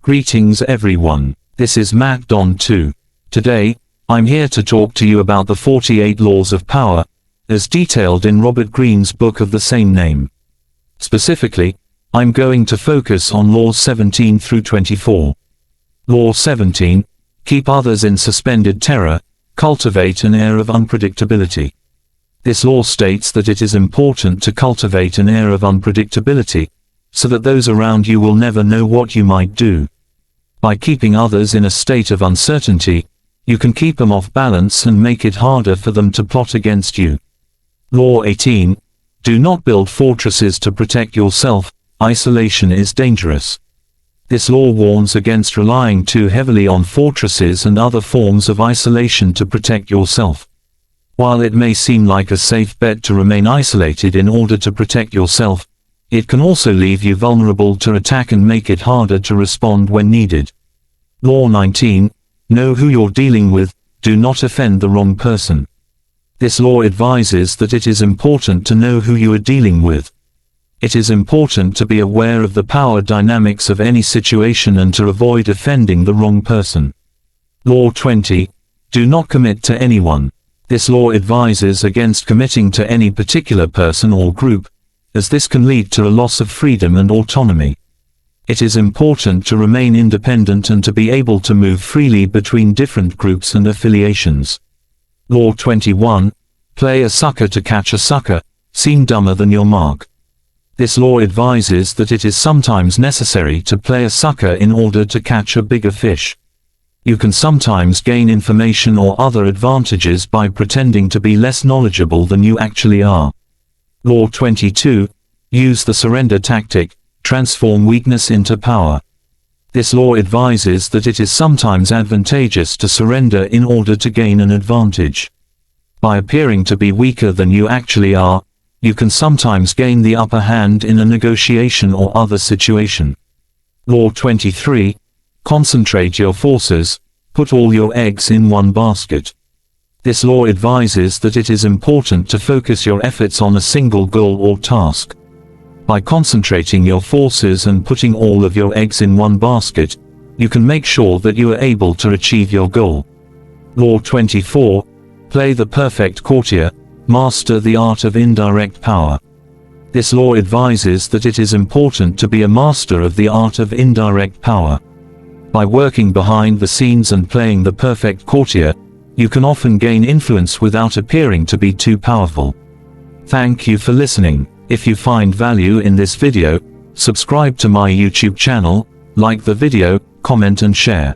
Greetings everyone, this is Matt Don 2. Today, I'm here to talk to you about the 48 Laws of Power, as detailed in Robert Greene's book of the same name. Specifically, I'm going to focus on Laws 17 through 24. Law 17, keep others in suspended terror, cultivate an air of unpredictability. This law states that it is important to cultivate an air of unpredictability, so that those around you will never know what you might do. By keeping others in a state of uncertainty, you can keep them off balance and make it harder for them to plot against you. Law 18, do not build fortresses to protect yourself, isolation is dangerous. This law warns against relying too heavily on fortresses and other forms of isolation to protect yourself. While it may seem like a safe bet to remain isolated in order to protect yourself, it can also leave you vulnerable to attack and make it harder to respond when needed. Law 19, know who you're dealing with, do not offend the wrong person. This law advises that it is important to know who you are dealing with. It is important to be aware of the power dynamics of any situation and to avoid offending the wrong person. Law 20, do not commit to anyone. This law advises against committing to any particular person or group, as this can lead to a loss of freedom and autonomy. It is important to remain independent and to be able to move freely between different groups and affiliations. Law 21, play a sucker to catch a sucker, seem dumber than your mark. This law advises that it is sometimes necessary to play a sucker in order to catch a bigger fish. You can sometimes gain information or other advantages by pretending to be less knowledgeable than you actually are. Law 22, use the surrender tactic, transform weakness into power. This law advises that it is sometimes advantageous to surrender in order to gain an advantage. By appearing to be weaker than you actually are, you can sometimes gain the upper hand in a negotiation or other situation. Law 23, concentrate your forces, put all your eggs in one basket. This law advises that it is important to focus your efforts on a single goal or task. By concentrating your forces and putting all of your eggs in one basket, you can make sure that you are able to achieve your goal. Law 24, play the perfect courtier, master the art of indirect power. This law advises that it is important to be a master of the art of indirect power. By working behind the scenes and playing the perfect courtier, you can often gain influence without appearing to be too powerful. Thank you for listening. If you find value in this video, subscribe to my YouTube channel, like the video, comment and share.